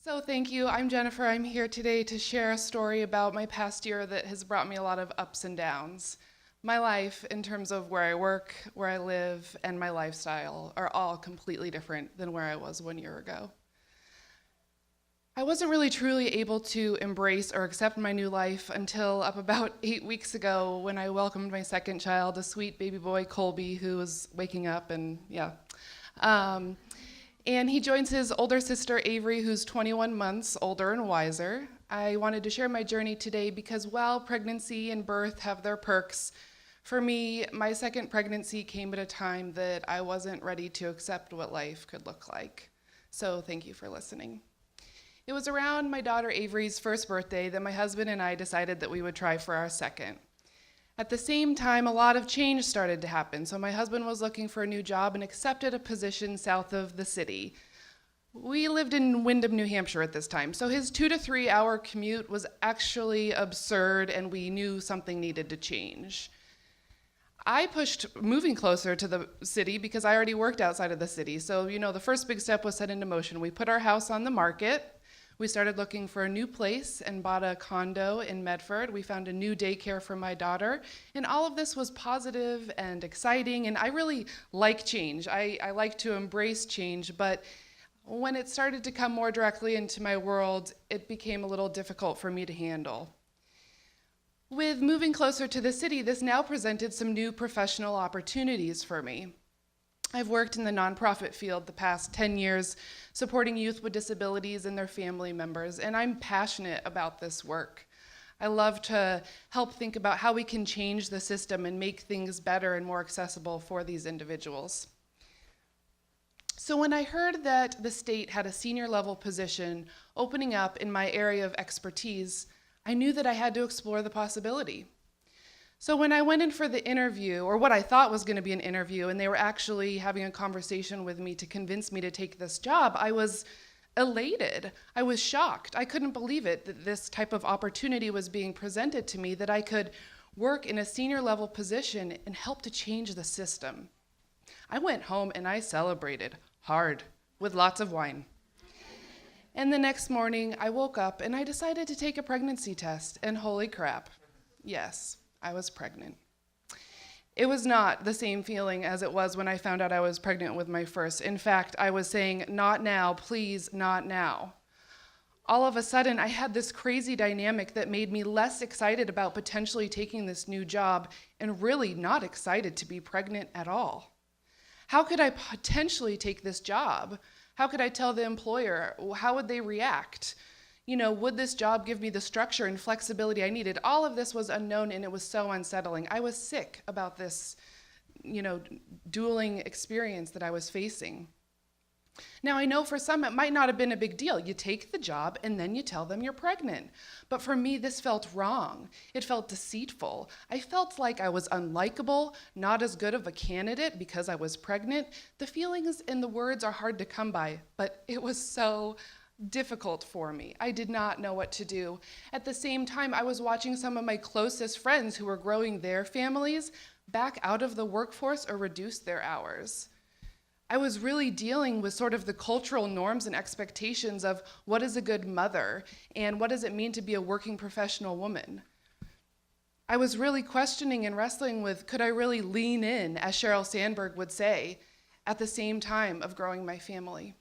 So thank you. I'm Jennifer. I'm here today to share a story about my past year that has brought me a lot of ups and downs. My life, in terms of where I work, where I live, and my lifestyle, are all completely different than where I was 1 year ago. I wasn't really truly able to embrace or accept my new life until up about 8 weeks ago when I welcomed my second child, a sweet baby boy, Colby, who was waking up and yeah. Um, and he joins his older sister, Avery, who's 21 months older and wiser. I wanted to share my journey today because while pregnancy and birth have their perks, for me, my second pregnancy came at a time that I wasn't ready to accept what life could look like. So thank you for listening. It was around my daughter Avery's first birthday that my husband and I decided that we would try for our second. At the same time, a lot of change started to happen, so my husband was looking for a new job and accepted a position south of the city. We lived in Windham, New Hampshire at this time, so his 2 to 3 hour commute was actually absurd, and we knew something needed to change. I pushed moving closer to the city because I already worked outside of the city, so the first big step was set into motion. We put our house on the market. We started looking for a new place and bought a condo in Medford. We found a new daycare for my daughter. And all of this was positive and exciting. And I really like change. I like to embrace change. But when it started to come more directly into my world, it became a little difficult for me to handle. With moving closer to the city, this now presented some new professional opportunities for me. I've worked in the nonprofit field the past 10 years, supporting youth with disabilities and their family members, and I'm passionate about this work. I love to help think about how we can change the system and make things better and more accessible for these individuals. So when I heard that the state had a senior level position opening up in my area of expertise, I knew that I had to explore the possibility. So when I went in for the interview, or what I thought was going to be an interview, and they were actually having a conversation with me to convince me to take this job, I was elated. I was shocked. I couldn't believe it that this type of opportunity was being presented to me, that I could work in a senior level position and help to change the system. I went home and I celebrated hard with lots of wine. And the next morning I woke up and I decided to take a pregnancy test, and holy crap, yes, I was pregnant. It was not the same feeling as it was when I found out I was pregnant with my first. In fact, I was saying, not now, please, not now. All of a sudden, I had this crazy dynamic that made me less excited about potentially taking this new job and really not excited to be pregnant at all. How could I potentially take this job? How could I tell the employer? How would they react? Would this job give me the structure and flexibility I needed? All of this was unknown, and it was so unsettling. I was sick about this, dueling experience that I was facing. Now, I know for some it might not have been a big deal. You take the job and then you tell them you're pregnant. But for me, this felt wrong. It felt deceitful. I felt like I was unlikable, not as good of a candidate because I was pregnant. The feelings and the words are hard to come by, but it was so difficult for me. I did not know what to do. At the same time, I was watching some of my closest friends who were growing their families back out of the workforce or reduce their hours. I was really dealing with sort of the cultural norms and expectations of what is a good mother and what does it mean to be a working professional woman. I was really questioning and wrestling with, could I really lean in, as Sheryl Sandberg would say, at the same time of growing my family?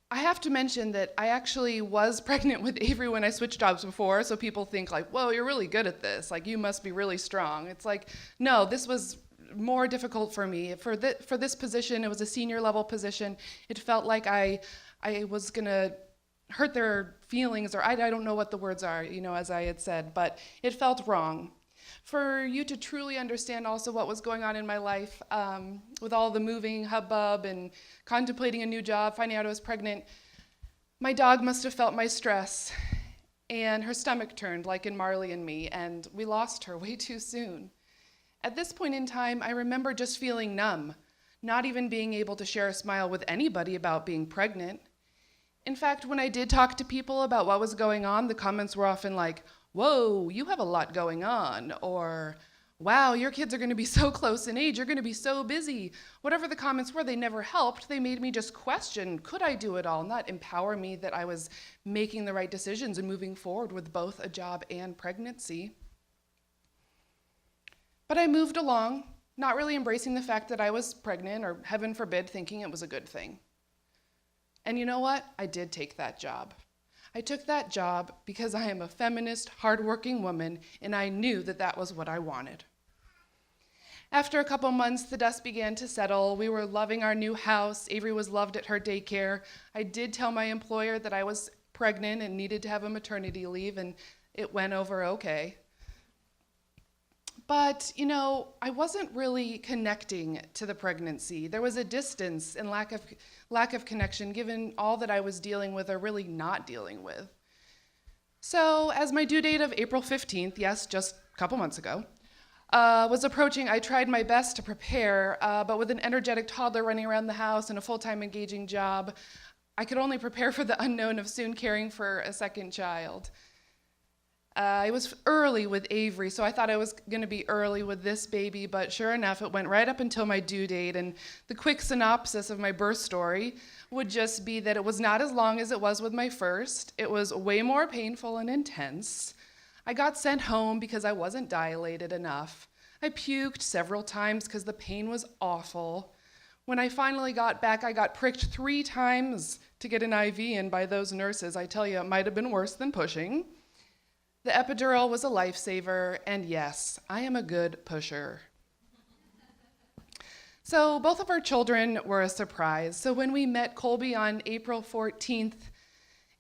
I have to mention that I actually was pregnant with Avery when I switched jobs before, so people think like, whoa, you're really good at this, like you must be really strong. It's like, no, this was more difficult for me. For this position, it was a senior level position. It felt like I was gonna hurt their feelings, or I don't know what the words are, as I had said, but it felt wrong. For you to truly understand also what was going on in my life with all the moving hubbub and contemplating a new job, finding out I was pregnant, my dog must have felt my stress, and her stomach turned like in Marley and Me, and we lost her way too soon. At this point in time, I remember just feeling numb, not even being able to share a smile with anybody about being pregnant. In fact, when I did talk to people about what was going on, the comments were often like, whoa, you have a lot going on, or wow, your kids are going to be so close in age, you're going to be so busy. Whatever the comments were, they never helped. They made me just question, could I do it all? Not empower me that I was making the right decisions and moving forward with both a job and pregnancy. But I moved along, not really embracing the fact that I was pregnant, or heaven forbid, thinking it was a good thing. And you know what? I did take that job. I took that job because I am a feminist, hardworking woman, and I knew that that was what I wanted. After a couple months, the dust began to settle. We were loving our new house. Avery was loved at her daycare. I did tell my employer that I was pregnant and needed to have a maternity leave, and it went over okay. But, I wasn't really connecting to the pregnancy. There was a distance and lack of connection given all that I was dealing with or really not dealing with. So as my due date of April 15th, yes, just a couple months ago, was approaching, I tried my best to prepare, but with an energetic toddler running around the house and a full-time engaging job, I could only prepare for the unknown of soon caring for a second child. I was early with Avery, so I thought I was going to be early with this baby, but sure enough, it went right up until my due date, and the quick synopsis of my birth story would just be that it was not as long as it was with my first. It was way more painful and intense. I got sent home because I wasn't dilated enough. I puked several times because the pain was awful. When I finally got back, I got pricked 3 times to get an IV in by those nurses. I tell you, it might have been worse than pushing. The epidural was a lifesaver, and yes, I am a good pusher. So both of our children were a surprise. So when we met Colby on April 14th,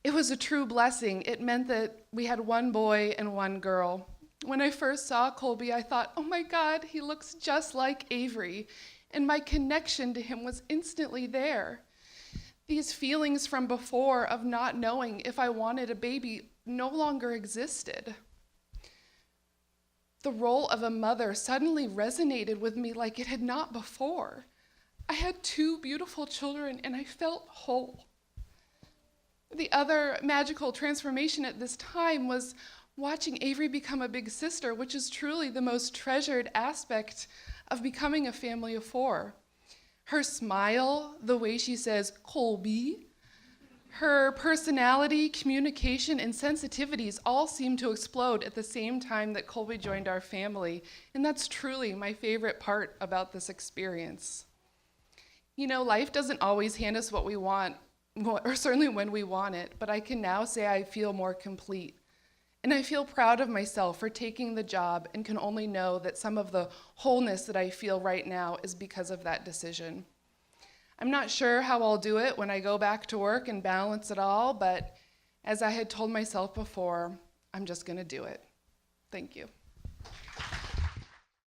it was a true blessing. It meant that we had 1 boy and 1 girl. When I first saw Colby, I thought, oh my God, he looks just like Avery. And my connection to him was instantly there. These feelings from before of not knowing if I wanted a baby no longer existed. The role of a mother suddenly resonated with me like it had not before. I had 2 beautiful children and I felt whole. The other magical transformation at this time was watching Avery become a big sister, which is truly the most treasured aspect of becoming a family of 4. Her smile, the way she says, Colby, her personality, communication, and sensitivities all seemed to explode at the same time that Colby joined our family. And that's truly my favorite part about this experience. Life doesn't always hand us what we want, or certainly when we want it, but I can now say I feel more complete. And I feel proud of myself for taking the job and can only know that some of the wholeness that I feel right now is because of that decision. I'm not sure how I'll do it when I go back to work and balance it all, but as I had told myself before, I'm just going to do it. Thank you.